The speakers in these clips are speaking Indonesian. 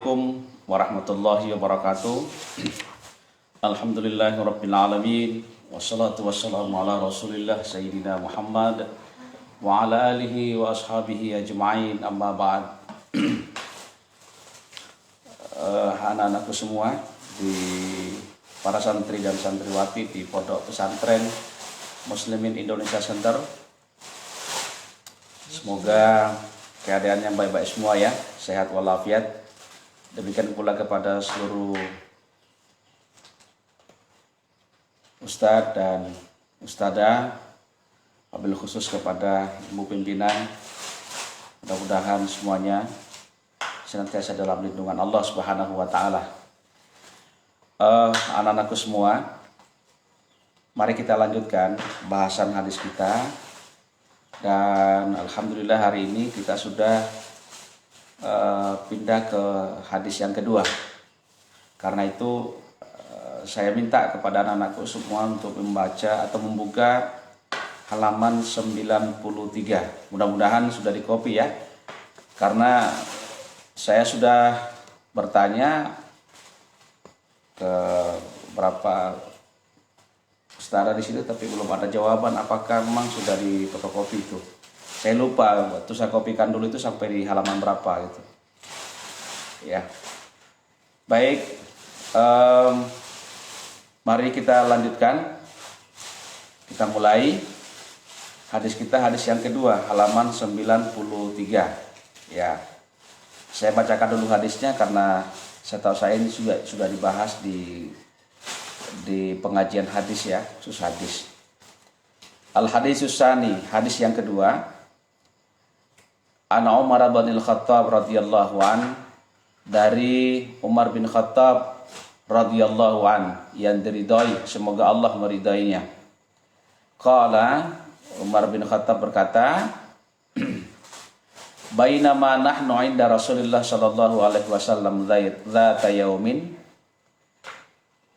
Assalamualaikum warahmatullahi wabarakatuh. Alhamdulillahirabbil alamin wassalatu wassalamu ala Rasulillah sayyidina Muhammad wa ala alihi wa ashabihi ajma'in, amma ba'd. Anak-anakku semua, di para santri dan santriwati di Pondok Pesantren Muslimin Indonesia Center, semoga keadaannya baik-baik semua ya, sehat walafiat. Demikian pula kepada seluruh ustadz dan ustadzah, wabil khusus kepada ibu pimpinan. Mudah-mudahan semuanya senantiasa dalam lindungan Allah Subhanahu wa taala. Anak-anakku semua, mari kita lanjutkan bahasan hadis kita. Dan alhamdulillah hari ini kita sudah pindah ke hadis yang kedua. Karena itu saya minta kepada anak-anakku semua untuk membaca atau membuka halaman 93. Mudah-mudahan sudah di-copy ya. Karena saya sudah bertanya ke beberapa saudara di situ, tapi belum ada jawaban apakah memang sudah di fotokopi itu. Saya lupa, waktu saya kopikan dulu itu sampai di halaman berapa gitu. Ya, baik. Mari kita lanjutkan. Kita mulai hadis kita, hadis yang kedua, halaman 93. Ya, saya bacakan dulu hadisnya karena saya tahu saya ini sudah dibahas di pengajian hadis ya, khusus hadis. Al-hadisus tsani, hadis yang kedua. Ana Umar bin Khattab radhiyallahu an, dari Umar bin Khattab radhiyallahu an, yang diridhai, semoga Allah meridainya. Qala, Umar bin Khattab berkata, bainama nahnu 'inda Rasulillah sallallahu alaihi wasallam dzata yaumin,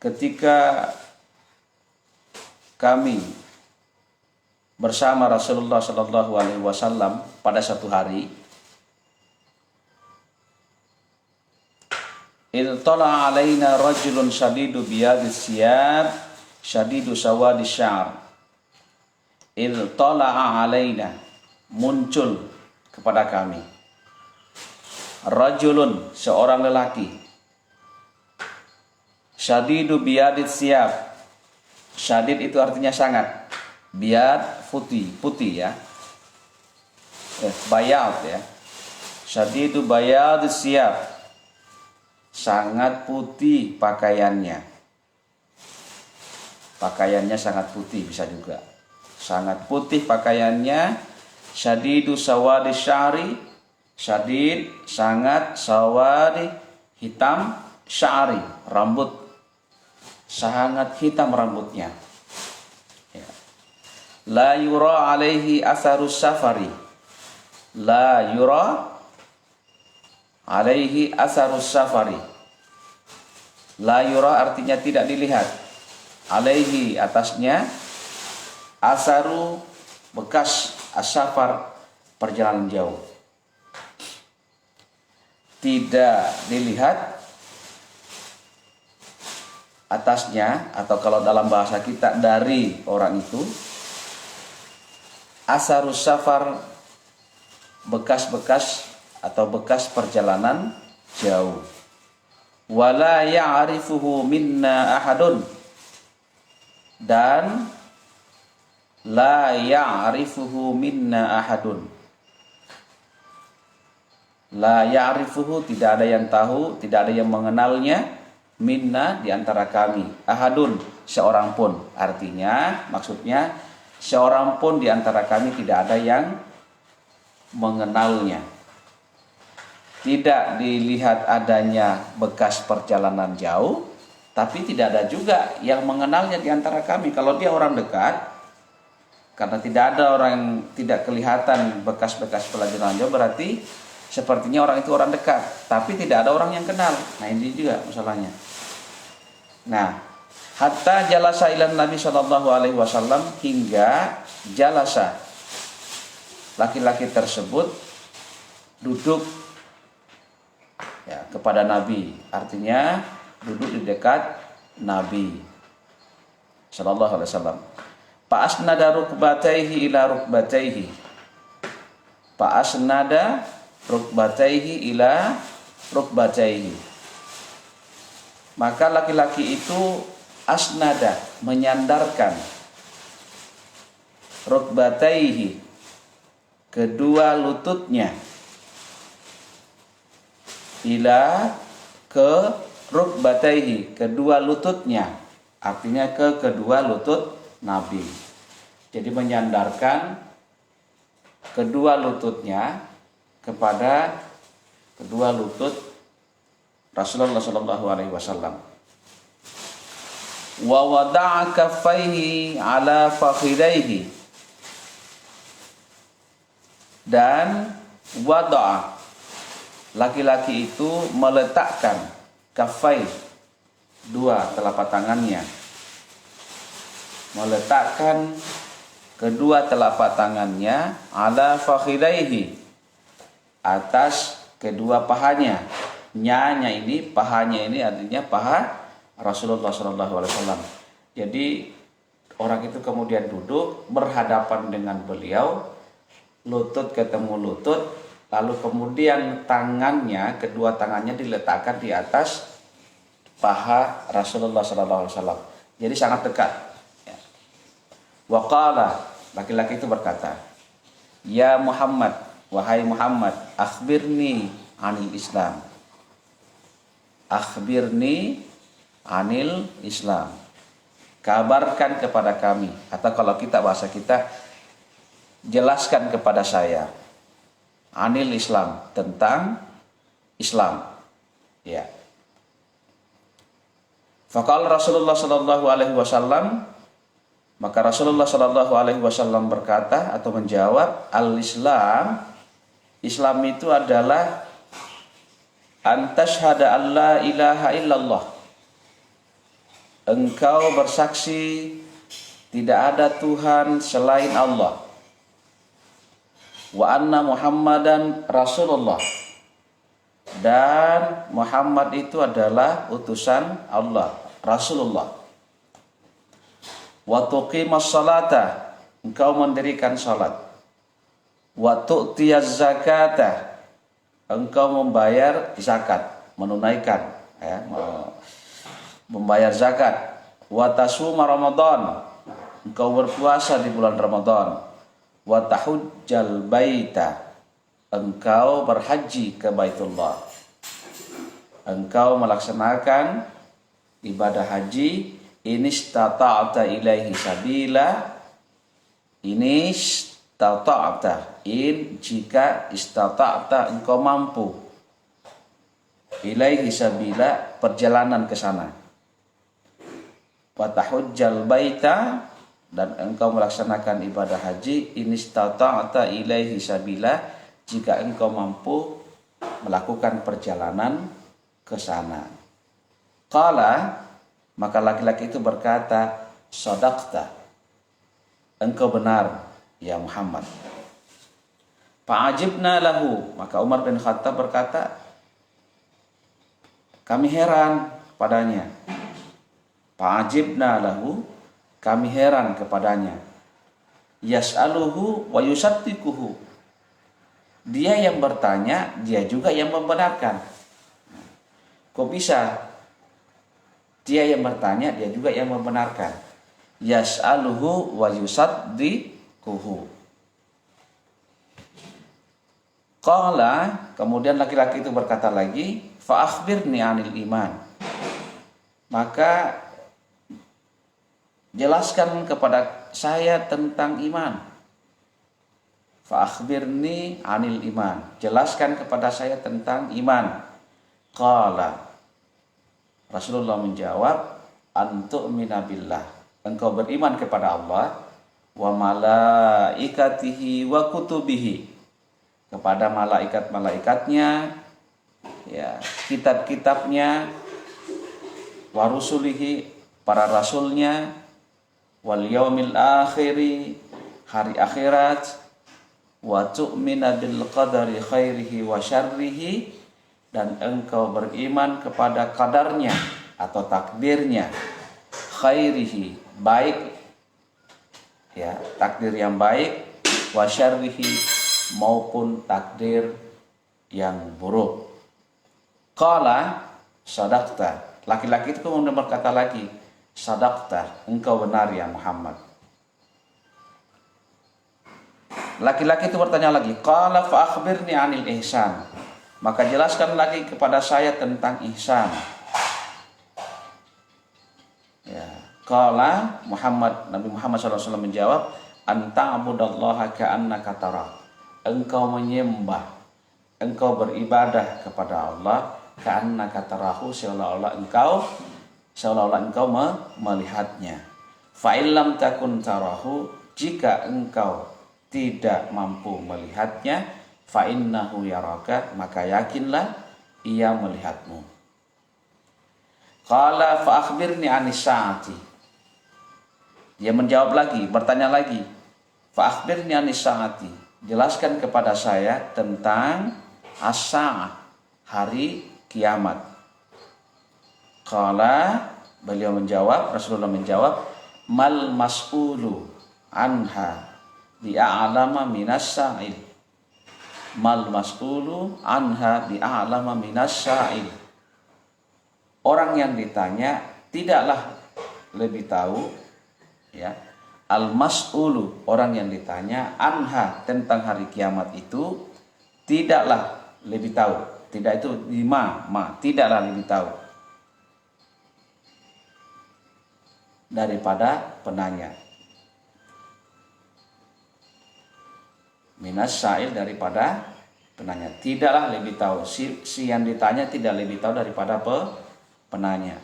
ketika kami bersama Rasulullah sallallahu alaihi wasallam pada satu hari, idh tala alaina rajulun shadidu biyadis siyab shadidu sawadis sya'ar. Idh tala alaina, muncul kepada kami, rajulun, seorang lelaki, syadidu biyadit siyab. Syadid itu artinya sangat, biad putih ya, bayad ya. Syadidu bayadit siyab, sangat putih pakaiannya. Pakaiannya sangat putih, bisa juga sangat putih pakaiannya. Syadidu sawadi sya'ri, syadid sangat, sawadi hitam, sya'ri rambut, sangat hitam rambutnya ya. La yura alaihi asarus safari, la yura alaihi asarus safari. La yura artinya tidak dilihat, alaihi atasnya, asaru bekas, asafar perjalanan jauh, tidak dilihat atasnya, atau kalau dalam bahasa kita dari orang itu, asarus safar bekas-bekas atau bekas perjalanan jauh. Wala ya'rifuhu minna ahadun, dan la ya'rifuhu minna ahadun. La ya'rifuhu, tidak ada yang tahu, tidak ada yang mengenalnya, minna, di antara kami, ahadun, seorang pun. Artinya, maksudnya seorang pun di antara kami tidak ada yang mengenalnya. Tidak dilihat adanya bekas perjalanan jauh, tapi tidak ada juga yang mengenalnya di antara kami. Kalau dia orang dekat, karena tidak ada orang yang tidak kelihatan bekas-bekas perjalanan jauh, berarti sepertinya orang itu orang dekat, tapi tidak ada orang yang kenal. Nah, ini juga masalahnya. Nah, hatta jalasa ilan Nabi sallallahu alaihi wasallam, hingga jalasa, laki-laki tersebut duduk ya, kepada Nabi, artinya duduk di dekat Nabi sallallahu alaihi wasallam. Fa asnada rukbataihi ila rukbataihi. Fa asnada rukbataihi ila rukbataihi. Maka laki-laki itu asnada, menyandarkan rukbataihi, kedua lututnya, ila ke rukbataihi, kedua lututnya, artinya ke kedua lutut Nabi. Jadi menyandarkan kedua lututnya kepada kedua lutut Rasulullah sallallahu alaihi wasallam. Wa wada'a kaffaihi ala fakhidaihi, dan wada'a, laki-laki itu meletakkan kaffai, dua telapak tangannya, meletakkan kedua telapak tangannya ala fakhidaihi, atas kedua pahanya. Nyanya ini, pahanya ini artinya paha Rasulullah SAW. Jadi orang itu kemudian duduk berhadapan dengan beliau, lutut ketemu lutut, lalu kemudian tangannya, kedua tangannya diletakkan di atas paha Rasulullah SAW. Jadi sangat dekat. Wa qala, laki-laki itu berkata, ya Muhammad, wahai Muhammad, akhbirni anil Islam. Akhbirni anil Islam. Kabarkan kepada kami, atau kalau kita bahasa kita, jelaskan kepada saya anil Islam, tentang Islam. Ya. Faqala Rasulullah sallallahu alaihi wasallam, maka Rasulullah sallallahu alaihi wasallam berkata atau menjawab, al-Islam, Islam itu adalah antashhada an la ilaha illallah, engkau bersaksi tidak ada Tuhan selain Allah, wa anna Muhammadan Rasulullah, dan Muhammad itu adalah utusan Allah, Rasulullah, wa tuqimas salata, engkau mendirikan salat, wa tu'tiyaz zakata, engkau membayar zakat, menunaikan, ya, membayar zakat, wa tasuma Ramadan, engkau berpuasa di bulan Ramadan, wa tahujjal baita, engkau berhaji ke Baitullah, engkau melaksanakan ibadah haji, inistata'ta ilaihi sabila, istata'ta, jika istata'ta engkau mampu, ilaihi sabila, perjalanan ke sana, wa tahujjal baita, dan engkau melaksanakan ibadah haji, inistata'ta ilaihi sabila, jika engkau mampu melakukan perjalanan ke sana. Qala, maka laki-laki itu berkata, shadaqta, engkau benar ya Muhammad. Fa'ajibna lahu, maka Umar bin Khattab berkata, kami heran kepadanya. Fa'ajibna lahu, kami heran kepadanya. Yas'aluhu wa yusaddikuhu, dia yang bertanya, dia juga yang membenarkan. Kok bisa? Dia yang bertanya, dia juga yang membenarkan. Yas'aluhu wa yusaddikuhu. Qala, kemudian laki-laki itu berkata lagi, fa akhbirni anil iman, maka jelaskan kepada saya tentang iman. Fa akhbirni anil iman, jelaskan kepada saya tentang iman. Qala, Rasulullah menjawab, antu'mina billah, engkau beriman kepada Allah, wa malaikatihi wa kutubihi, kepada malaikat-malaikatnya, ya, kitab-kitabnya, wa rusulihi, para rasulnya, wal yaumil akhiri, hari akhirat, wa tu'mina bil qadari khairihi wa syarrihi, dan engkau beriman kepada kadarnya atau takdirnya, khairihi, baik, ya, takdir yang baik, wa syarrihi, maupun takdir yang buruk. Qala sadaqta, laki-laki itu kemudian berkata lagi, sadaqta, engkau benar ya Muhammad. Laki-laki itu bertanya lagi, qala fa akhbirni 'anil ihsan, maka jelaskan lagi kepada saya tentang ihsan. Ya, qala Nabi Muhammad SAW menjawab, anta abudallaha ka'annaka tarah, engkau menyembah, engkau beribadah kepada Allah, ka'annaka tarahu, seolah-olah engkau melihatnya. Fa illam takun tarahu, jika engkau tidak mampu melihatnya, fa innahu yaraka, maka yakinlah ia melihatmu. Qala fa akhbirni 'anis saati, dia menjawab lagi, bertanya lagi, fa akhbirni 'anis saati, jelaskan kepada saya tentang as-sa'ah, hari kiamat. Qala, beliau menjawab, Rasulullah menjawab, mal mas'ulu anha bi'a'lama minas sa'il. Mal mas'ulu anha bi'a'lama minas sa'il. Orang yang ditanya tidaklah lebih tahu, ya. Al mas'ulu, orang yang ditanya, anha, tentang hari kiamat itu tidaklah lebih tahu. Tidak itu tidaklah lebih tahu daripada penanya. Minas sa'il, daripada penanya. Tidaklah lebih tahu. Si yang ditanya tidak lebih tahu daripada penanya.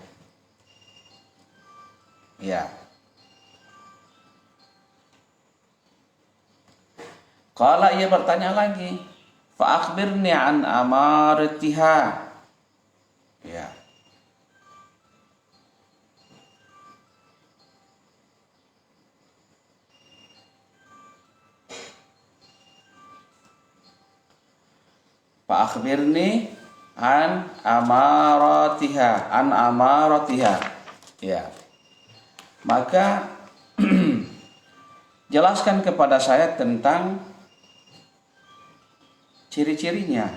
Ya. Qala, ia bertanya lagi, fa akhbirni an amaratiha. Ya. Fa akhbirni an amaratiha, ya. Maka jelaskan kepada saya tentang ciri-cirinya.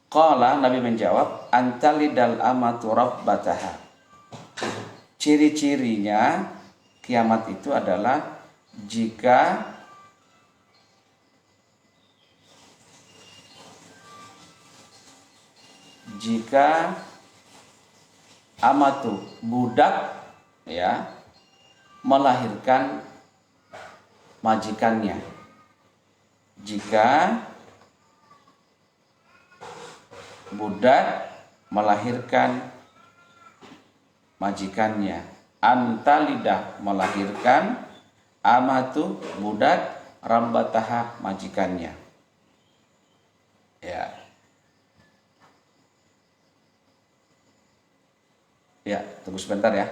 Qala, Nabi menjawab, antalidal amatu rabbataha. Ciri-cirinya kiamat itu adalah jika amatu, budak, ya, melahirkan majikannya. Jika budak melahirkan majikannya, antalidah, melahirkan, amatu, budak, rabbataha, majikannya. Ya. Ya, tunggu sebentar ya.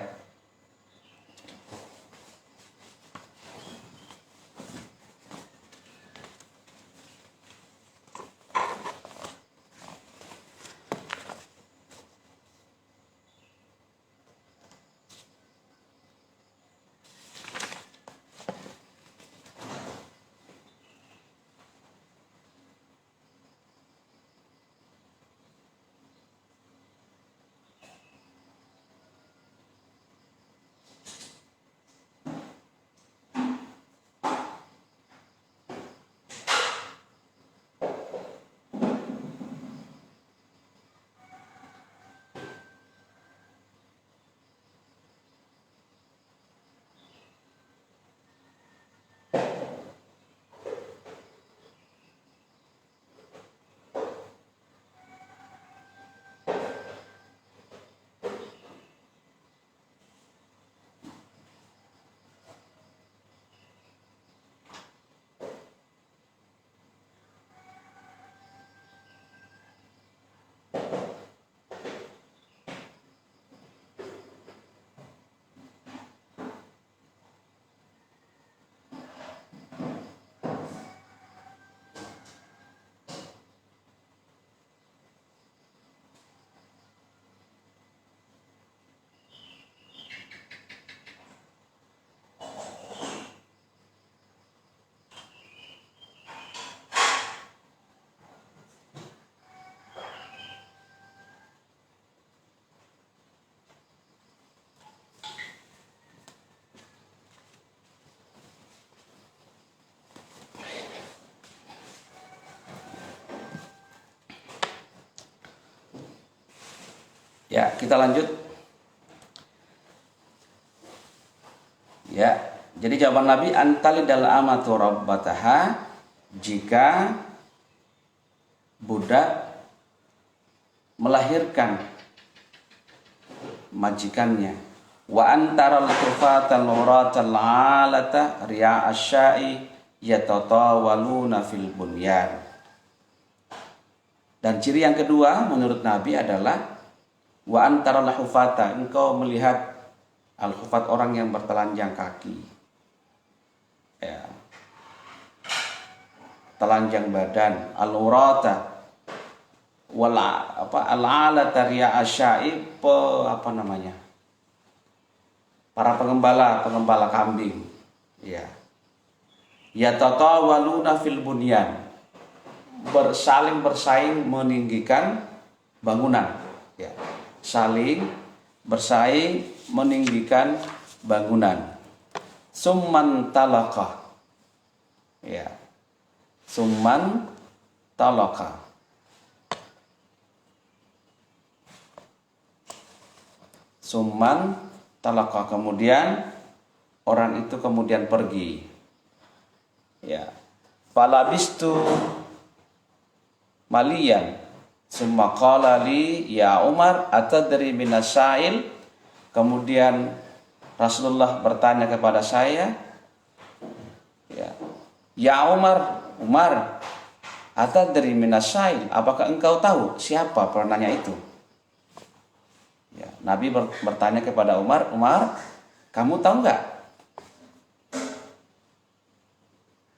Ya, kita lanjut. Ya, jadi jawaban Nabi antalidal amatu rabbataha, jika budak melahirkan majikannya. Wa antaral kufatal uratal alata riya asyai yatatawaluna fil bunyan. Dan ciri yang kedua menurut Nabi adalah wa antaral hufata, engkau melihat al-hufat, orang yang bertelanjang kaki, ya, telanjang badan, al-urata wala al-alata riya asyai, para pengembala kambing, ya, yatatawaluna fil bunyan, saling bersaing meninggikan bangunan, ya, saling bersaing meninggikan bangunan. Summan talaqah, ya, summan talaqah, summan talaqah, kemudian orang itu kemudian pergi, ya. Falabistu maliyan summa qala li ya Umar atadri minasail, kemudian Rasulullah bertanya kepada saya, ya Umar atadri minasail, apakah engkau tahu siapa penanya itu? Ya, Nabi bertanya kepada Umar, kamu tahu nggak?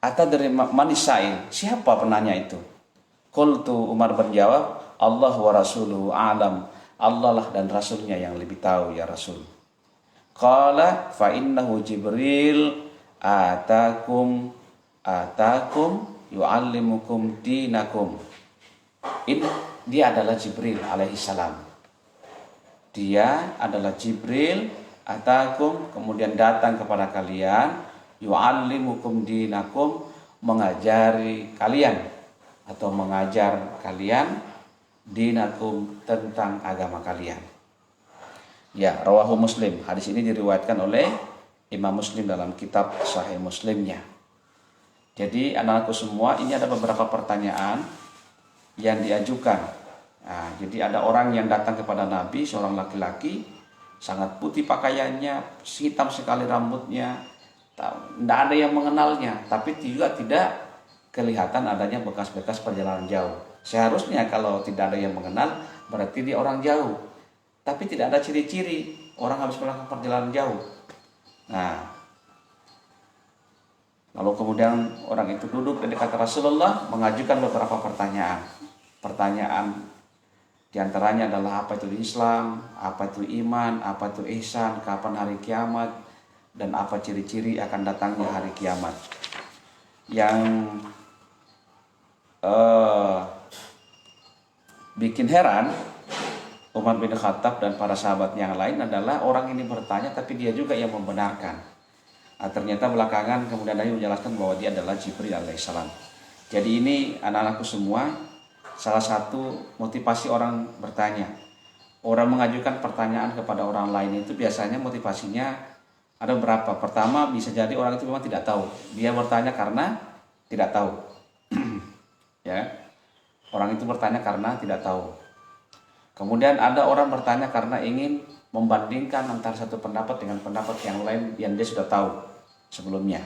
Atadri manisail, siapa penanya itu? Qultu, Umar berjawab, Allah wa rasuluhu a'lam, Allah lah dan Rasulnya yang lebih tahu ya Rasul. Qala fa innahu Jibril atakum yu'allimukum dinakum. Dia adalah Jibril alaihissalam. Dia adalah Jibril atakum, kemudian datang kepada kalian, yu'allimukum dinakum, mengajari kalian atau mengajar kalian, dinakum, tentang agama kalian. Ya, rawahu Muslim. Hadis ini diriwayatkan oleh Imam Muslim dalam kitab Sahih Muslimnya. Jadi anak-anakku semua, ini ada beberapa pertanyaan yang diajukan. Nah, jadi ada orang yang datang kepada Nabi, seorang laki-laki, sangat putih pakaiannya, hitam sekali rambutnya, tidak ada yang mengenalnya, tapi juga tidak kelihatan adanya bekas-bekas perjalanan jauh. Seharusnya kalau tidak ada yang mengenal, berarti dia orang jauh. Tapi tidak ada ciri-ciri orang habis melakukan perjalanan jauh. Nah, lalu kemudian orang itu duduk di dekat Rasulullah, mengajukan beberapa pertanyaan. Pertanyaan di antaranya adalah apa itu Islam, apa itu iman, apa itu ihsan, kapan hari kiamat, dan apa ciri-ciri akan datangnya hari kiamat. Yang bikin heran Umar bin Khattab dan para sahabat yang lain adalah orang ini bertanya tapi dia juga yang membenarkan. Ternyata belakangan kemudian Nabi menjelaskan bahwa dia adalah Jibril alaihissalam. Jadi ini anak-anakku semua, salah satu motivasi orang bertanya. Orang mengajukan pertanyaan kepada orang lain itu biasanya motivasinya ada berapa. Pertama, bisa jadi orang itu memang tidak tahu. Dia bertanya karena tidak tahu. Ya. Orang itu bertanya karena tidak tahu. Kemudian ada orang bertanya karena ingin membandingkan antara satu pendapat dengan pendapat yang lain yang dia sudah tahu sebelumnya.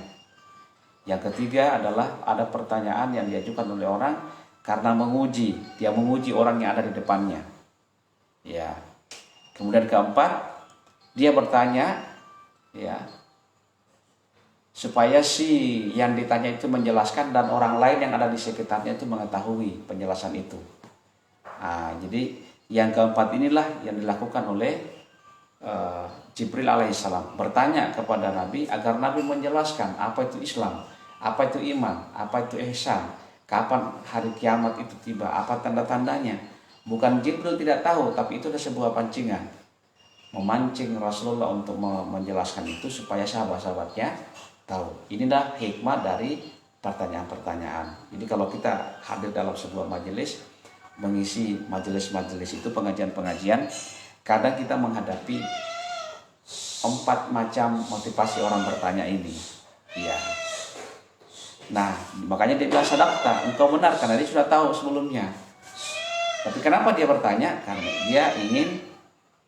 Yang ketiga adalah ada pertanyaan yang diajukan oleh orang karena menguji, dia menguji orang yang ada di depannya. Ya. Kemudian keempat, dia bertanya, ya, supaya si yang ditanya itu menjelaskan dan orang lain yang ada di sekitarnya itu mengetahui penjelasan itu. Nah, jadi yang keempat inilah yang dilakukan oleh Jibril alaihissalam, bertanya kepada Nabi agar Nabi menjelaskan apa itu Islam, apa itu iman, apa itu ihsan, kapan hari kiamat itu tiba, apa tanda-tandanya. Bukan Jibril tidak tahu, tapi itu adalah sebuah pancingan, memancing Rasulullah untuk menjelaskan itu supaya sahabat-sahabatnya tahu. Inilah hikmah dari pertanyaan-pertanyaan. Jadi kalau kita hadir dalam sebuah majelis, mengisi majelis-majelis itu, pengajian-pengajian, kadang kita menghadapi 4 macam motivasi orang bertanya ini. Iya. Nah, makanya dia bilang sadaqta, engkau benar, karena dia sudah tahu sebelumnya. Tapi kenapa dia bertanya? Karena dia ingin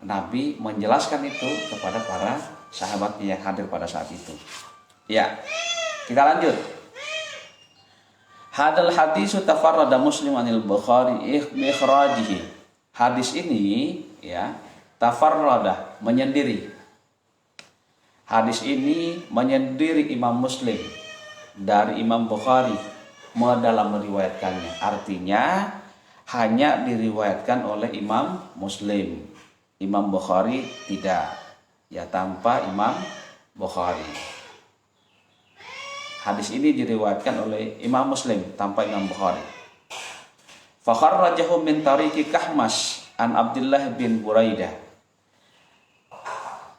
Nabi menjelaskan itu kepada para sahabat yang hadir pada saat itu. Ya, kita lanjut. Hadal hadisu tafarrada Muslim anil Bukhari ikhrajihi. Hadis ini ya, tafarrada, menyendiri. Hadis ini menyendiri Imam Muslim dari Imam Bukhari dalam meriwayatkannya. Artinya hanya diriwayatkan oleh Imam Muslim. Imam Bukhari tidak. Ya, tanpa Imam Bukhari. Hadis ini diriwayatkan oleh Imam Muslim tanpa Imam Bukhari. Fakharrajahu min tariqi Kahmas an Abdullah bin Buraidah.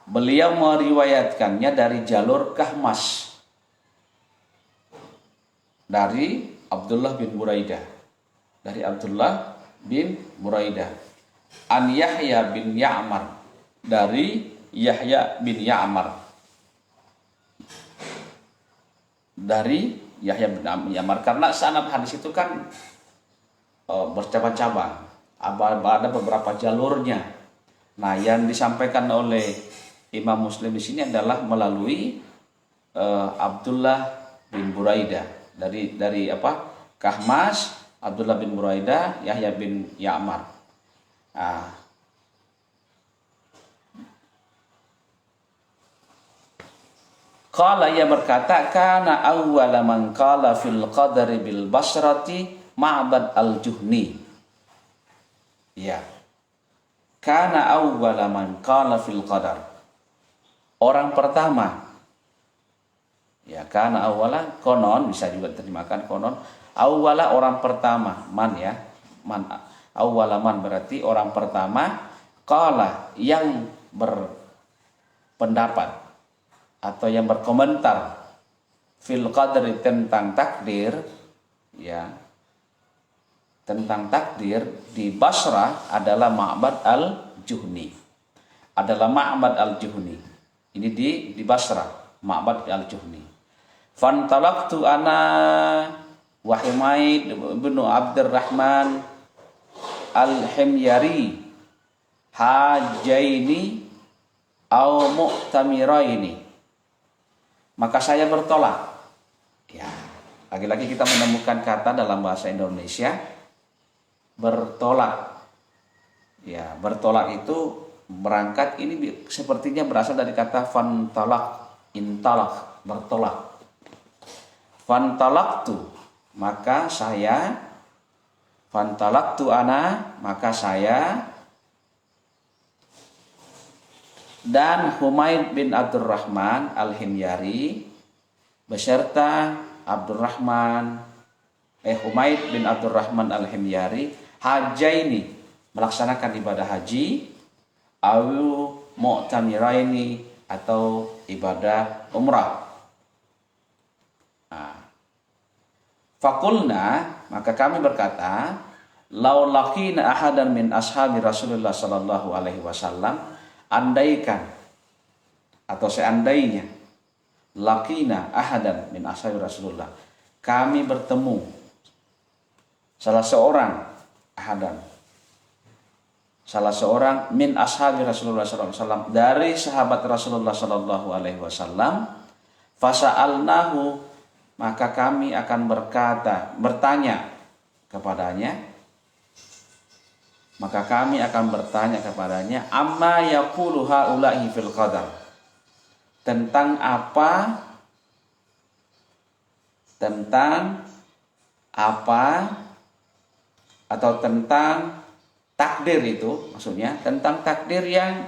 Beliau meriwayatkannya dari jalur Kahmas dari Abdullah bin Buraidah. Dari Abdullah bin Buraidah. An Yahya bin Ya'mar. Dari Yahya bin Ya'mar. Dari Yahya bin Ya'mar, karena sanad hadis itu kan bercabang-cabang, ada beberapa jalurnya. Nah, yang disampaikan oleh Imam Muslim di sini adalah melalui Abdullah bin Buraidah dari Kahmas, Abdullah bin Buraidah, Yahya bin Ya'mar. Nah, qala, ia berkata, kana awwala man qala fil qadari bil Basrati Ma'bad al-Juhni. Ya. Kana awwala man qala fil qadar. Orang pertama. Ya, kana awwala, konon bisa juga terjemahkan konon. Awwala, orang pertama, man ya. Man, awwala man berarti orang pertama, qala, yang berpendapat atau yang berkomentar fil qadri, tentang takdir, ya, tentang takdir di Basrah adalah Ma'bad al-Juhni. Adalah Ma'bad al-Juhni. Ini di Basrah, Ma'bad al-Juhni. Fantalaqtu ana wa Humaid bin Abdurrahman al-Himyari hajaini au mu'tamiraini. Maka saya bertolak. Ya, lagi-lagi kita menemukan kata dalam bahasa Indonesia bertolak. Ya, bertolak itu berangkat, ini sepertinya berasal dari kata fantalak, intalak, bertolak. Fantalaktu, maka saya, fantalaktu ana, maka saya, dan Humaid bin Abdurrahman al-Himyari beserta Humaid bin Abdurrahman al-Himyari hajaini, melaksanakan ibadah haji, au mu'tamiraini, atau ibadah umrah. Nah, fakulna, maka kami berkata, lau laqina ahadan min ashabi Rasulullah sallallahu alaihi wasallam, andaikan atau seandainya, laqina ahadan min ashabi Rasulullah, kami bertemu salah seorang, ahadan, salah seorang min ashabi Rasulullah sallallahu alaihi wasallam, dari sahabat Rasulullah sallallahu alaihi wasallam, fasa'alnahu, maka kami akan bertanya kepadanya, maka kami akan bertanya kepadanya, amma yaqulu haula'i fil qadar, tentang apa, atau tentang takdir itu, maksudnya tentang takdir yang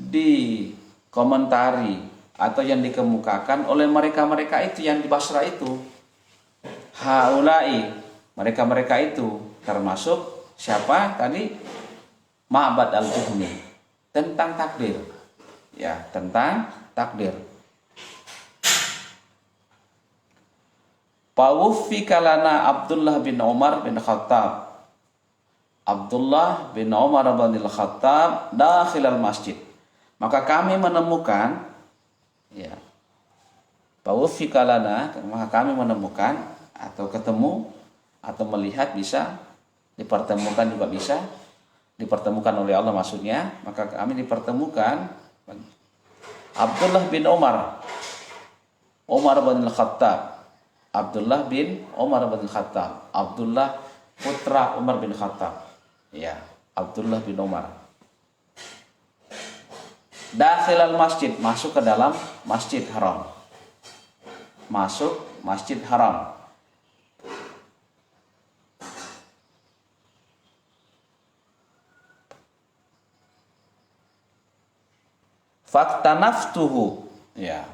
dikomentari atau yang dikemukakan oleh mereka-mereka itu yang di Basra itu. Haula'i, mereka-mereka itu termasuk siapa tadi? Ma'bad al-Juhni, tentang takdir. Ya, tentang takdir. Pawuffi kalana Abdullah bin Umar bin Khattab. Abdullah bin Umar bin Khattab dakhilal masjid. Maka kami menemukan, ya, bawufikalana, maka kami menemukan atau ketemu atau melihat, bisa dipertemukan juga bisa, dipertemukan oleh Allah maksudnya. Maka kami dipertemukan Abdullah bin Umar bin Khattab, Abdullah bin Umar bin Khattab, Abdullah putra Umar bin Khattab, ya, Abdullah bin Umar. Dakhilal masjid, masuk ke dalam masjid haram, masuk masjid haram. Faktanaftuhu, ya,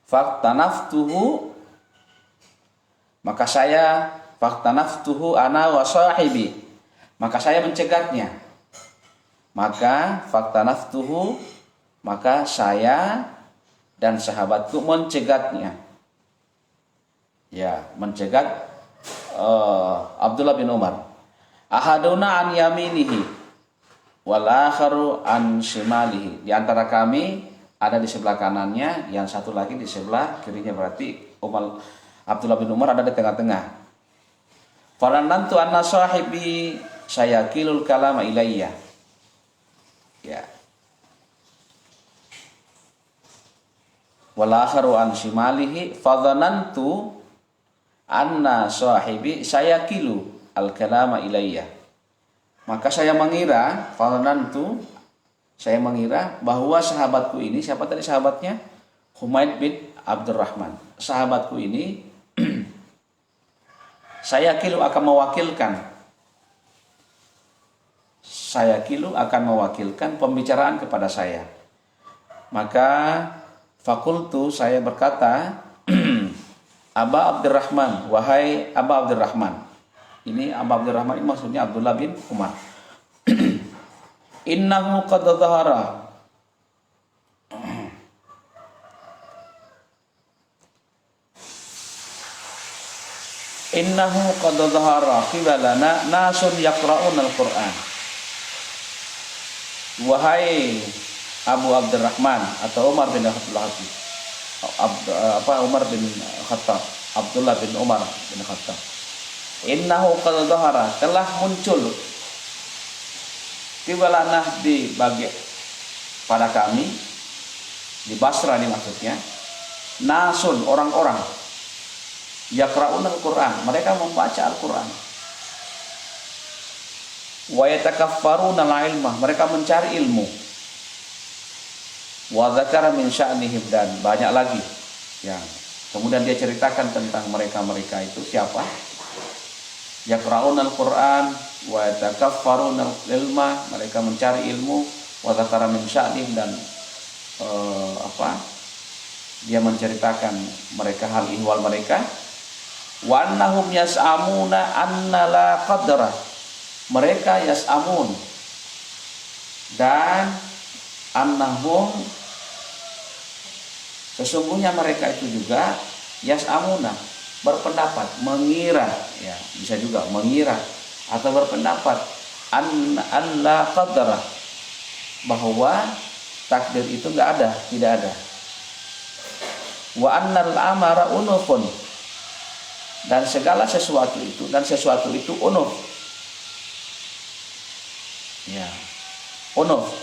faktanaftuhu, maka saya, faktanaftuhu ana wa sahibi, maka saya mencegatnya. Maka faktanaftuhu, maka saya dan sahabatku mencegatnya, ya, mencegat Abdullah bin Umar. Ahaduna an yaminihi wal akharu an shimalihi, di antara kami ada di sebelah kanannya, yang satu lagi di sebelah kirinya, berarti Abdullah bin Umar ada di tengah-tengah. Faranantu anna sahibi sayakilul kalama ilayya, ya, wal akharu an shimalihi fadhanantu anna sahibi sayakilu al kalama ilayya, maka saya mengira, fadhanantu, saya mengira bahwa sahabatku ini, siapa tadi sahabatnya? Humaid bin Abdurrahman. Sahabatku ini saya kilu akan mewakilkan, saya kilu akan mewakilkan pembicaraan kepada saya. Maka fakultu, saya berkata, Aba Abdurrahman, wahai Aba Abdurrahman. Ini Aba Abdurrahman ini maksudnya Abdullah bin Umar. Innahu qad dhahara, innahu qad dhahara qibalana nasun yaqra'un al-Qur'an. Wahai Abu Abdurrahman atau Umar bin Umar bin Khattab, Abdullah bin Umar bin Khattab. Innahu qad dhahara, telah muncul, qibalana, di bagi pada kami, di Basra ini maksudnya, nasun, orang-orang, yaqra'un al-Qur'an, mereka membaca Al-Qur'an, wa yatakaffaruna al-ilma, mereka mencari ilmu, wa dzakara min sya'nihim, dan banyak lagi yang kemudian dia ceritakan tentang mereka-mereka itu siapa. Yaqra'un al-Qur'an wa yatakaffaruna al-ilma, mereka mencari ilmu, wa dzakara min sya'nihim, dan dia menceritakan mereka hal ihwal mereka. Wa annahum yas'amuna anna la qadra, mereka yas'amun, dan annahum, sesungguhnya mereka itu juga yas'amuna, berpendapat, mengira, ya, bisa juga mengira atau berpendapat an la qadra, bahwa takdir itu enggak ada, tidak ada. Wa annal amara unufun, dan segala sesuatu itu, dan sesuatu itu unuf, ya, unuf.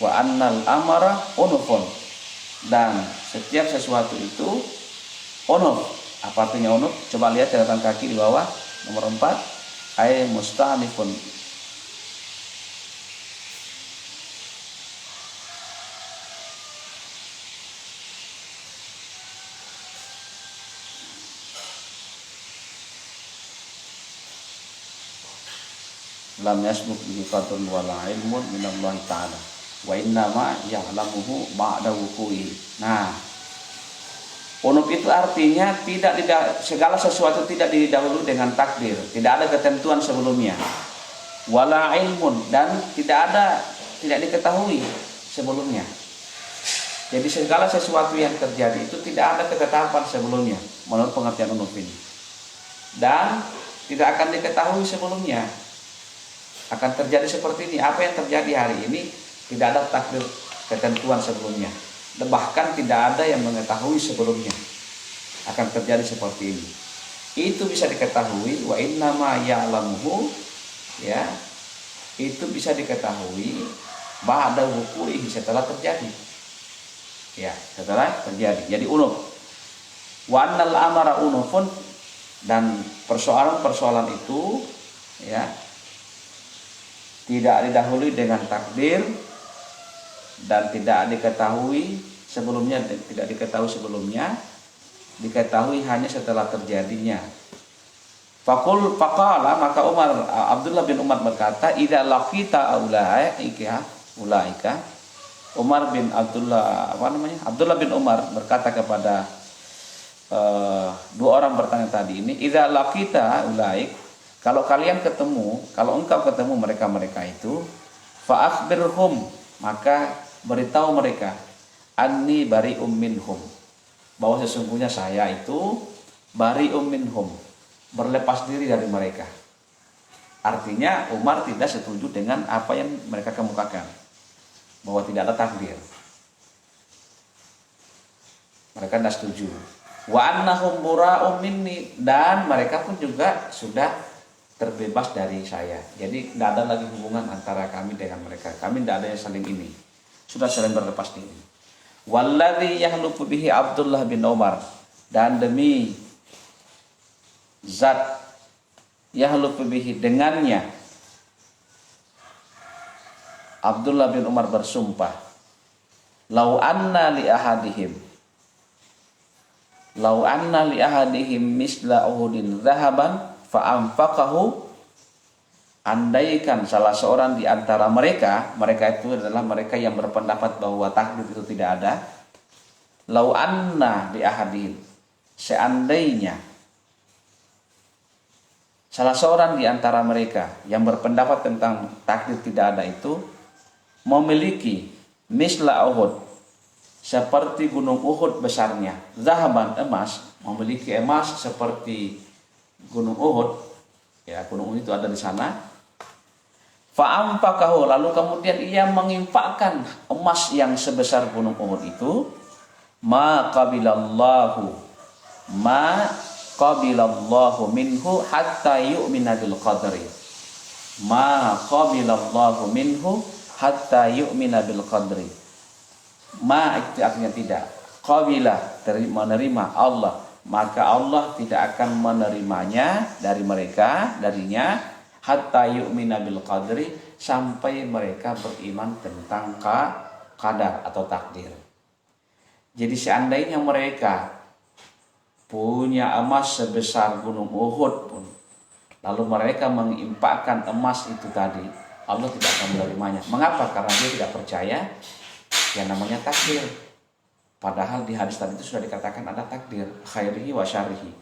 Wa annal amara unufun, dan setiap sesuatu itu unuf. Apa artinya unuf? Coba lihat catatan kaki di bawah nomor 4, ay musta'nifun, lam yasbuk bihi qadrun wala ilmun minallahi ta'ala wa innama ya'lamuhu ba'da wuqu'i. Nah, unuf itu artinya segala sesuatu tidak didahului dengan takdir, tidak ada ketentuan sebelumnya. Wala ilmun, dan tidak diketahui sebelumnya. Jadi segala sesuatu yang terjadi itu tidak ada ketetapan sebelumnya. menurut pengertian unuf ini. Dan tidak akan diketahui sebelumnya akan terjadi seperti ini. Apa yang terjadi hari ini tidak ada takdir ketentuan sebelumnya, bahkan tidak ada yang mengetahui sebelumnya akan terjadi seperti ini. Itu bisa diketahui, wa innama ya'lamuhu, ya, itu bisa diketahui ba'da wuqu'ihi, setelah terjadi, ya, setelah terjadi. Jadi unuf. Wa annal amara unufun, dan persoalan-persoalan itu, ya, tidak didahului dengan takdir dan tidak diketahui sebelumnya, diketahui hanya setelah terjadinya. Faqala, maka Abdullah bin Umar berkata, idza laqita ulaika, Abdullah bin Umar berkata kepada dua orang bertanya tadi ini, idza laqita ulaik, kalau engkau ketemu mereka itu, fa akhbirhum, maka beritahu mereka, anni bari'um minhum, bahwa sesungguhnya saya itu bari'um minhum, berlepas diri dari mereka. Artinya Umar tidak setuju dengan apa yang mereka kemukakan, bahwa tidak ada takdir. Mereka tidak setuju. Wa annahum bura'um minni, dan mereka pun juga sudah terbebas dari saya. Jadi tidak ada lagi hubungan antara kami dengan mereka. Kami tidak ada yang saling ini. Sudah saling berlepas diri. Walladzi yahlufu bihi Abdullah bin Umar, dan demi zat yahlufu bihi, dengannya Abdullah bin Umar bersumpah, lau anna li ahadihim misla uhudin zahaban fa anfaqahu, andaikan salah seorang di antara mereka itu adalah mereka yang berpendapat bahwa takdir itu tidak ada, lau anna li ahadihim, seandainya salah seorang di antara mereka yang berpendapat tentang takdir tidak ada itu memiliki misla Uhud, seperti gunung Uhud besarnya, zahaban, emas, memiliki emas seperti gunung Uhud, ya, gunung Uhud itu ada di sana. Fa'amfaqahu, lalu kemudian ia menginfakkan emas yang sebesar gunung Uhud itu, ma qabilallahu minhu hatta yu'mina bil qadri. Ma qabilallahu minhu hatta yu'mina bil qadri. Ma itu artinya tidak. Qabilah, menerima Allah, maka Allah tidak akan menerimanya darinya hatta yu'mina bil qadri, sampai mereka beriman tentang qadar atau takdir. Jadi seandainya mereka punya emas sebesar gunung Uhud pun, lalu mereka menginfakkan emas itu tadi, Allah tidak akan menerimanya. Mengapa? Karena dia tidak percaya yang namanya takdir. Padahal di hadis tadi itu sudah dikatakan ada takdir, khairihi wa syarihi,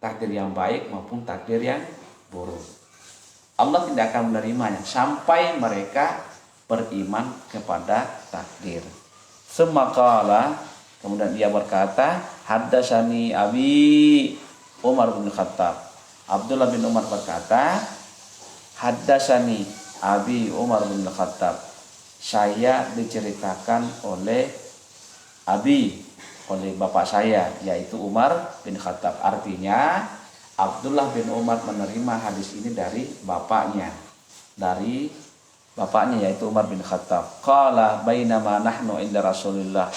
takdir yang baik maupun takdir yang buruk. Allah tidak akan menerimanya sampai mereka beriman kepada takdir. Semakala, kemudian dia berkata, haddatsani Abi Umar bin Khattab. Abdullah bin Umar berkata, haddatsani Abi Umar bin Khattab, saya diceritakan oleh oleh bapak saya, yaitu Umar bin Khattab. Artinya Abdullah bin Umar menerima hadis ini dari bapaknya, yaitu Umar bin Khattab. Qala bainama nahnu inda Rasulillah.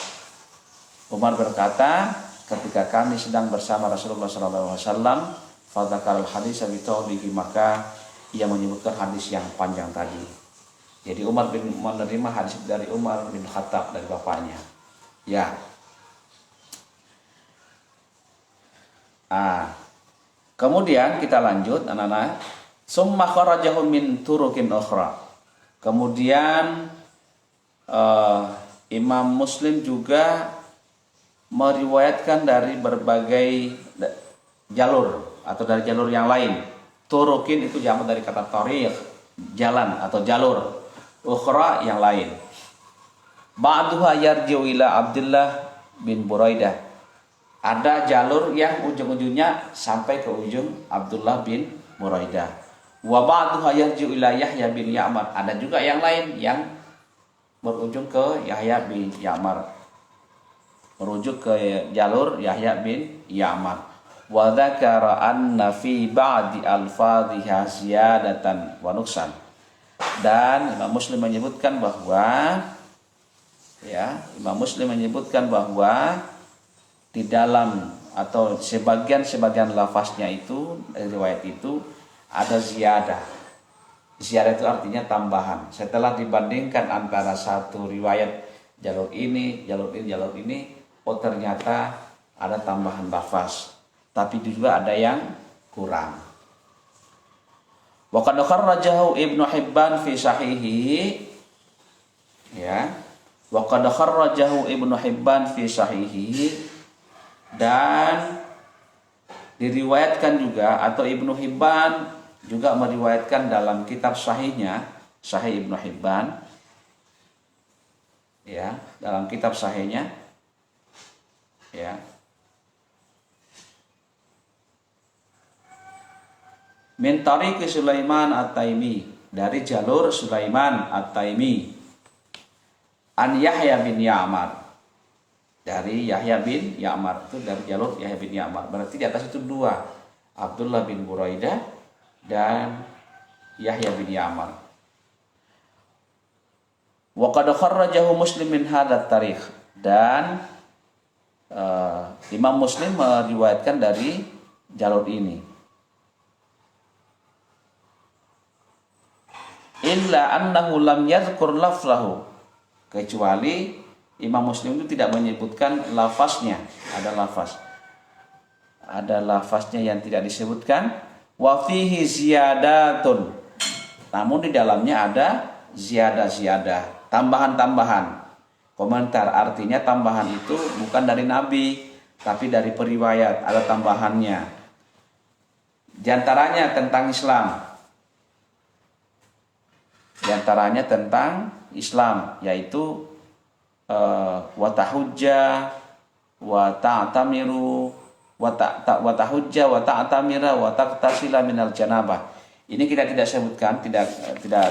Umar berkata, ketika kami sedang bersama Rasulullah SAW, fadzakar al-hadis bi tawlihi, maka ia menyebutkan hadis yang panjang tadi. Jadi Umar bin menerima hadis dari Umar bin Khattab, dari bapaknya. Ya. Kemudian kita lanjut, anak-anak. Summa kharajahu min turukin ukhra. Kemudian Imam Muslim juga meriwayatkan dari berbagai jalur atau dari jalur yang lain. Turukin itu jamak dari kata tariq, jalan atau jalur. Ukhra yang lain. Ba'duha yarji'u ila Abdullah bin Buraidah Ada jalur yang ujung-ujungnya sampai ke ujung Abdullah bin Buraidah. Wa ba'duha yarji'u ila Yahya bin Ya'mar. Ada juga yang lain yang berujung ke Yahya bin Ya'mar. Merujuk ke jalur Yahya bin Ya'mar. Wa dzakara anna fi ba'di alfadhiha ziyadatan wa nuqsan. Dan Imam Muslim menyebutkan bahwa di dalam atau sebagian lafaznya itu dari riwayat itu ada ziyadah. Ziyadah itu artinya tambahan. Setelah dibandingkan antara satu riwayat jalur ini, oh ternyata ada tambahan lafaz. Tapi juga ada yang kurang. Wa qad kharrajahu Ibnu Hibban fi sahihihi. Ya. Wa qad kharrajahu Ibnu Hibban fi sahihihi. Dan diriwayatkan juga atau Ibnu Hibban juga meriwayatkan dalam kitab sahihnya, Sahih Ibnu Hibban, ya, dalam kitab sahihnya, ya, min tariqi Sulaiman At-Taimi, dari jalur Sulaiman At-Taimi, an Yahya bin Ya'mar, dari Yahya bin Ya'mar, itu dari jalur Yahya bin Ya'mar. Berarti di atas itu dua, Abdullah bin Buraidah dan Yahya bin Ya'mar. Wa qad kharrajahu Muslim min hadzal tarikh, dan Imam Muslim meriwayatkan dari jalur ini. Illa annahu lam yadhkur lafzahu, kecuali Imam Muslim itu tidak menyebutkan lafaznya. Ada lafaznya yang tidak disebutkan. Wa fihi ziyadatun, namun di dalamnya ada ziyadah, tambahan-tambahan. Komentar, artinya tambahan itu bukan dari Nabi, tapi dari periwayat, ada tambahannya. Di antaranya tentang Islam. Yaitu wa tahujja wa ta'tamiru wa tahujja wa ta'tamira wa taqtasila minal janabah. Ini kita tidak sebutkan, tidak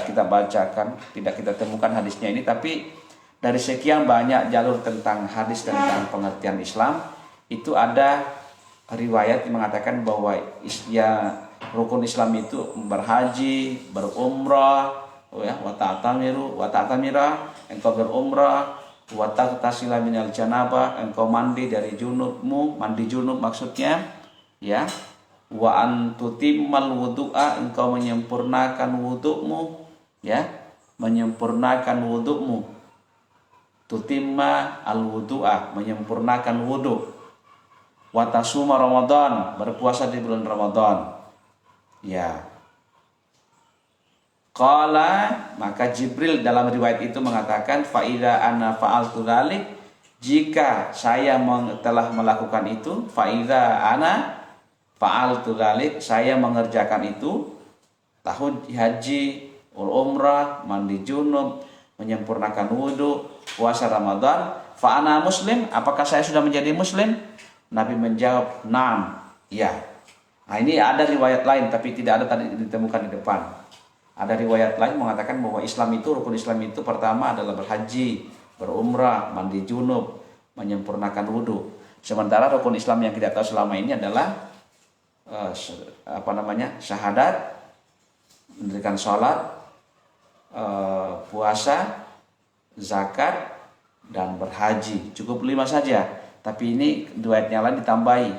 kita bacakan, tidak kita temukan hadisnya ini, tapi dari sekian banyak jalur tentang hadis tentang pengertian Islam, itu ada riwayat yang mengatakan bahwa rukun Islam itu berhaji, berumrah, ya, wa ta'tamira, engkau berumrah, wa taqtasila minal janabah, engkau mandi dari junubmu, mandi junub maksudnya, ya, wa antutimmal wudu'a, engkau menyempurnakan wudukmu, ya, tutimma al wudu'a, menyempurnakan wuduk, wa tasuma Ramadan, berpuasa di bulan Ramadan, ya. Qala, maka Jibril dalam riwayat itu mengatakan, fa idza ana fa'altu dzalik, jika saya telah melakukan itu, fa idza ana fa'altu dzalik, saya mengerjakan itu, tahun haji, umrah, mandi junub, menyempurnakan wudu, puasa Ramadan, fa ana muslim, apakah saya sudah menjadi muslim? Nabi menjawab, "Na'am." Ya. Nah, ini ada riwayat lain tapi tidak ada tadi ditemukan di depan. Ada riwayat lain mengatakan bahwa rukun Islam itu pertama adalah berhaji, berumrah, mandi junub, menyempurnakan wudu. Sementara rukun Islam yang kita tahu selama ini adalah syahadat, mendirikan sholat, puasa, zakat, dan berhaji. Cukup 5 saja. Tapi ini riwayatnya lain ditambahi.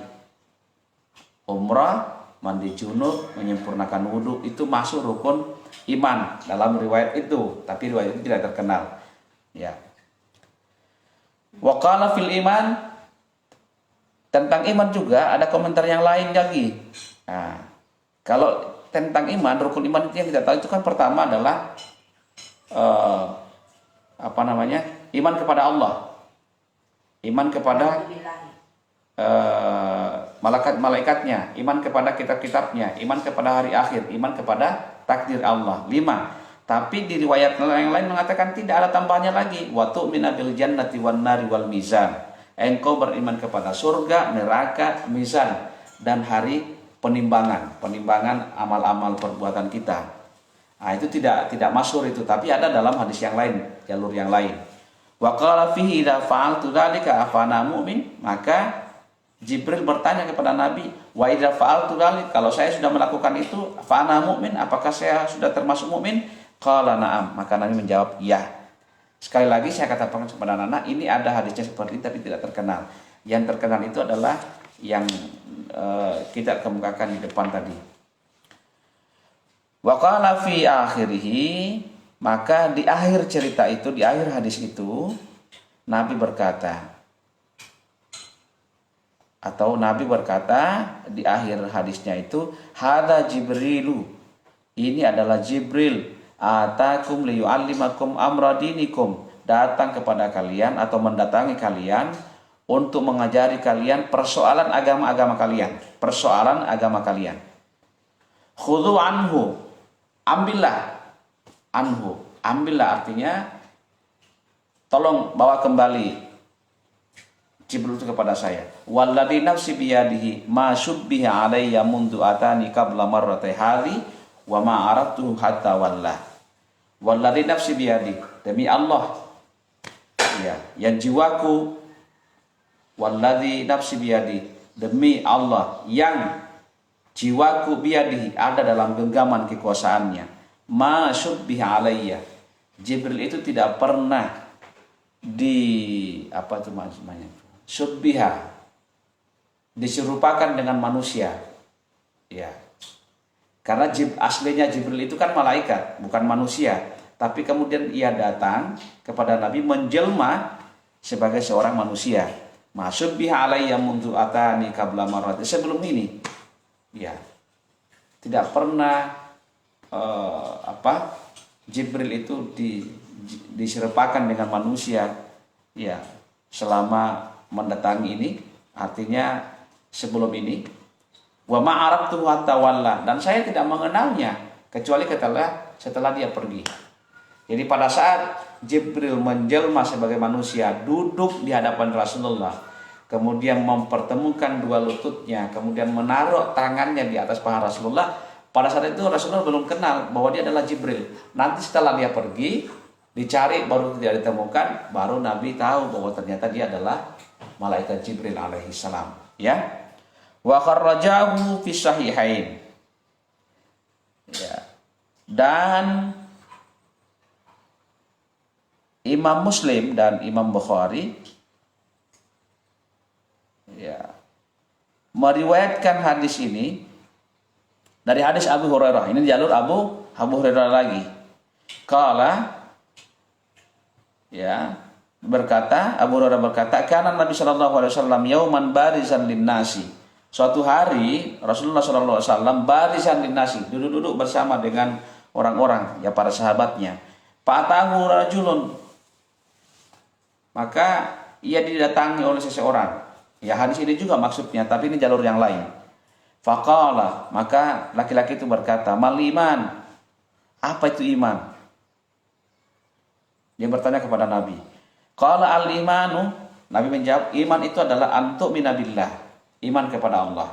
Umrah, mandi junub, menyempurnakan wudu, itu masuk rukun iman dalam riwayat itu, tapi riwayat itu tidak terkenal, ya. Wa qala fil iman, tentang iman juga ada komentar yang lain lagi. Nah, kalau tentang iman, rukun iman itu yang kita tahu itu kan pertama adalah iman kepada Allah, iman kepada malaikat-malaikatnya, iman kepada kitab-kitabnya, iman kepada hari akhir, iman kepada takdir Allah. 5. Tapi di riwayat yang lain mengatakan tidak ada tambahannya lagi. Wa tu'mina bil jannati wan nari wal mizan. engkau beriman kepada surga, neraka, mizan, dan hari penimbangan amal-amal perbuatan kita. Nah, itu tidak masyhur itu, tapi ada dalam hadis yang lain, jalur yang lain. Wa qala fihi idza fa'altu dzalika afana mu'min, maka Jibril bertanya kepada Nabi, wa idza fa'altu dzalik, kalau saya sudah melakukan itu, fa ana mu'min, apakah saya sudah termasuk mukmin? Qala na'am, maka Nabi menjawab, ya. Sekali lagi saya katakan kepada anak, ini ada hadisnya seperti ini tapi tidak terkenal. Yang terkenal itu adalah yang kita kemukakan di depan tadi. Wa qala fi akhirih, maka di akhir cerita itu, di akhir hadis itu, Nabi berkata, atau Nabi berkata di akhir hadisnya itu, hadza Jibrilu, ini adalah Jibril, atakum liyu'allimakum amra dinikum, datang kepada kalian atau mendatangi kalian untuk mengajari kalian persoalan agama kalian, khudhu anhu, ambillah, artinya tolong bawa kembali Jibril itu kepada saya. Walladzi nafsi biyadihi ma syubbiha alayya mundu atani qabla marrati hadhi wa ma aradtu hatta wallah. Walladzi nafsi biyadi, demi Allah, ya, yang jiwaku, walladzi nafsi biyadi, demi Allah yang jiwaku biyadihi, ada dalam genggaman kekuasaannya. Ma syubbiha alayya, Jibril itu tidak pernah syubbiha, diserupakan dengan manusia, ya, karena aslinya Jibril itu kan malaikat, bukan manusia, tapi kemudian ia datang kepada Nabi menjelma sebagai seorang manusia. Masyubbiha alayya mundu atani qabla marrati, sebelum ini, ya, tidak pernah Jibril itu diserupakan dengan manusia, ya, selama mendatangi ini, artinya sebelum ini. Wa ma'arabtu hatta walla, dan saya tidak mengenalnya kecuali setelah dia pergi. Jadi pada saat Jibril menjelma sebagai manusia, duduk di hadapan Rasulullah, kemudian mempertemukan dua lututnya, kemudian menaruh tangannya di atas paha Rasulullah, pada saat itu Rasulullah belum kenal bahwa dia adalah Jibril. Nanti setelah dia pergi, dicari baru tidak ditemukan, baru Nabi tahu bahwa ternyata dia adalah malaikat Jibril alaihi salam, ya. Wa kharrajahu fi sahihain, ya, dan Imam Muslim dan Imam Bukhari, ya, meriwayatkan hadis ini dari hadis Abu Hurairah. Ini jalur Abu Hurairah lagi. Qala, ya, Abu Hurairah berkata, kana Nabi sallallahu alaihi wasallam yauman barizan linnasi. Suatu hari Rasulullah sallallahu alaihi wasallam barizan linnasi, duduk-duduk bersama dengan orang-orang, ya, para sahabatnya. Fa'atahu rajulun, maka ia didatangi oleh seseorang. Ya, hadis ini juga maksudnya, tapi ini jalur yang lain. Faqala, maka laki-laki itu berkata, mal iman, apa itu iman? Dia bertanya kepada Nabi. Qala al imanu, Nabi menjawab, iman itu adalah antu minabillah, iman kepada Allah,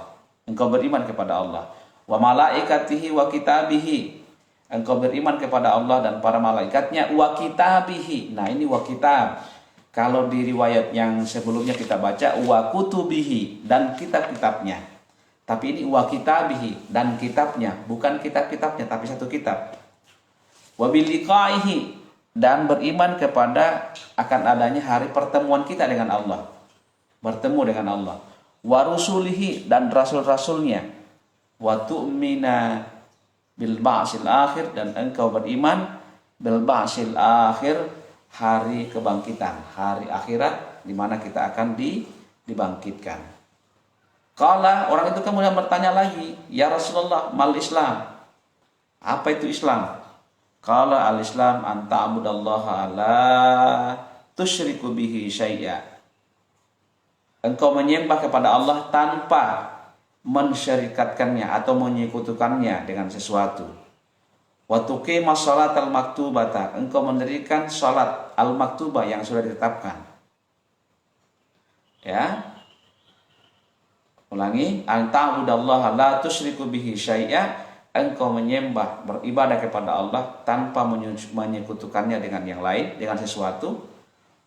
engkau beriman kepada Allah, wa malaikatihi wa kitabihi, engkau beriman kepada Allah dan para malaikatnya, wa kitabihi. Nah, ini wa kitab. Kalau di riwayat yang sebelumnya kita baca wa kutubihi, dan kitab-kitabnya. Tapi ini wa kitabihi, dan kitabnya, bukan kitab-kitabnya tapi satu kitab. Wa bil liqaihi, dan beriman kepada akan adanya hari pertemuan kita dengan Allah, bertemu dengan Allah. Wa rusulihi, dan rasul-rasulnya. Wa tu'mina bil ba'sil akhir, dan engkau beriman bil ba'sil akhir, hari kebangkitan, hari akhirat di mana kita akan dibangkitkan. Qala, orang itu kemudian bertanya lagi, ya Rasulullah, mal Islam, apa itu Islam? Qala al-Islam an ta'budallaha la tusyriku bihi syai'a, engkau menyembah kepada Allah tanpa mensyarikatkannya atau menyekutukannya dengan sesuatu. Wa tuqimas shalat al-maktubata, engkau mendirikan salat al-maktubah yang sudah ditetapkan. Ya. Ulangi, anta'budallaha la tusyriku bihi syai'a, engkau menyembah, beribadah kepada Allah tanpa menyekutukannya dengan yang lain, dengan sesuatu.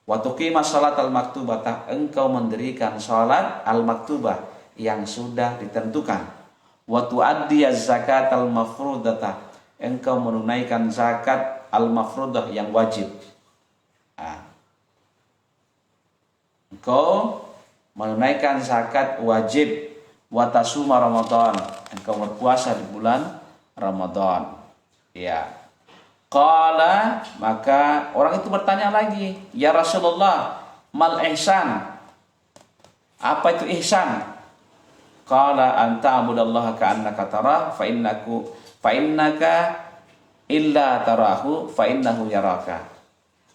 Wa tuqimas shalatal maktubah, engkau mendirikan salat al-maktubah yang sudah ditentukan. Wa tu'addiyaz zakatal mafrudata, engkau menunaikan zakat al-mafrudah yang wajib. Engkau menunaikan zakat wajib. Wa tasuma Ramadan, engkau berpuasa di bulan Ramadan. Ya. Qala, maka orang itu bertanya lagi, ya Rasulullah, mal ihsan? Apa itu ihsan? Qala anta abudallaha ka'annaka tarah fa innaka illa tarahu fa innahu yaraka.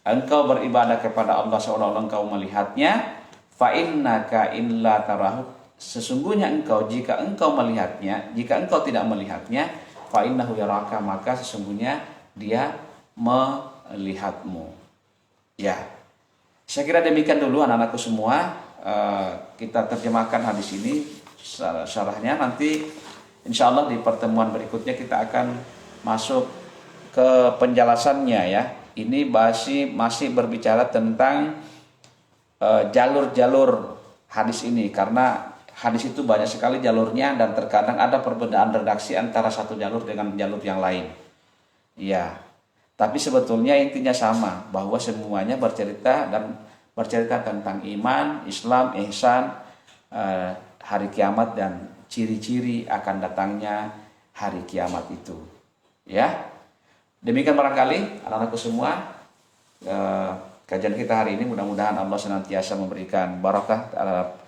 Engkau beribadah kepada Allah seolah-olah engkau melihatnya. Fa innaka illa tarahu, sesungguhnya engkau, jika engkau melihatnya, jika engkau tidak melihatnya, fa innahu yaraka, maka sesungguhnya dia melihatmu. Ya, saya kira demikian dulu anak-anakku semua. Kita terjemahkan hadis ini, syarahnya nanti insya Allah di pertemuan berikutnya kita akan masuk ke penjelasannya ya. Ini masih berbicara tentang jalur-jalur hadis ini, karena hadis itu banyak sekali jalurnya dan terkadang ada perbedaan redaksi antara satu jalur dengan jalur yang lain. Ya, tapi sebetulnya intinya sama, bahwa semuanya bercerita tentang iman, Islam, ihsan, hari kiamat dan ciri-ciri akan datangnya hari kiamat itu. Ya, demikian barangkali anak-anakku semua. Kajian kita hari ini mudah-mudahan Allah senantiasa memberikan barakah terhadap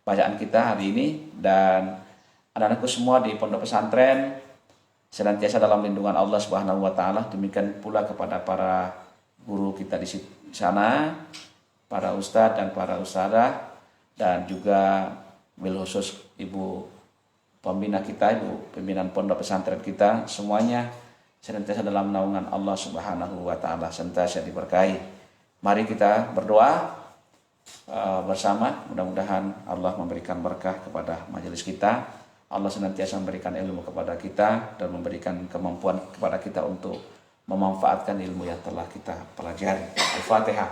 bacaan kita hari ini, dan anak-anakku semua di pondok pesantren senantiasa dalam lindungan Allah Subhanahu wa taala. Demikian pula kepada para guru kita di sana, para ustadz dan para ustadzah, dan juga bil khusus ibu pembina kita, ibu pimpinan pondok pesantren kita, semuanya senantiasa dalam naungan Allah Subhanahu wa taala, senantiasa diberkahi. Mari kita berdoa bersama, mudah-mudahan Allah memberikan berkah kepada majelis kita. Allah senantiasa memberikan ilmu kepada kita dan memberikan kemampuan kepada kita untuk memanfaatkan ilmu yang telah kita pelajari. Al-Fatihah.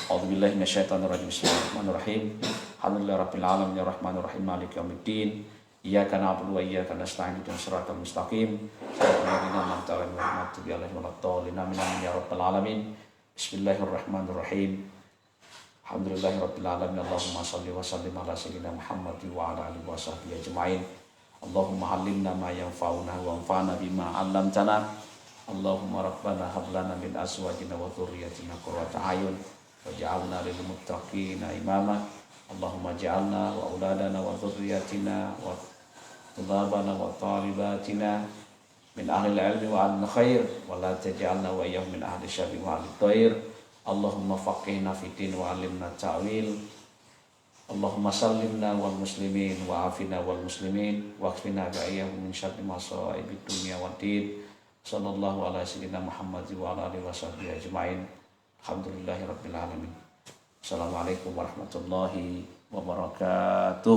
A'udzubillahi minasyaitonirrajim. Bismillahirrahmanirrahim. Alhamdulillahirabbil alamin arrahmanir rahim maliki yaumiddin. Iyyaka na'budu wa iyyaka nasta'in ihdinas siratal mustaqim. Shiratal ladzina an'amta 'alaihim ghairil maghdubi 'alaihim waladdallin. Amin ya rabbal alamin. Bismillahirrahmanirrahim. Alhamdulillahirabbil alamin. Allahumma shalli wa sallim ala sayyidina Muhammad wa ala alihi wa sahbihi ajmain. Allahumma 'allimna ma yanfa'una wa anfa'na bima 'allamtana. Allahumma rabbana hab lana min azwajina wa dhurriyyatina qurrata a'yun waj'alna lil muttaqina imama. Allahumma ja'alna wa auladana wa dhurriyyatina wa tulabana wa talibatina min ahli ilmi wa ahli khair wa la taj'alna wa iyyahum min ahli syarri wa ahli thair. Allahumma faqihna fid din wa 'allimna ta'wil. Allahumma sallimna wal muslimin wa afina wal muslimin wa akfina bi'ayyahum min syarri masa'ibid dunya wad din. Sallallahu ala sayyidina Muhammad wa ala alihi washabbihi ajmain. Alhamdulillahirabbil alamin. Assalamualaikum warahmatullahi wabarakatuh.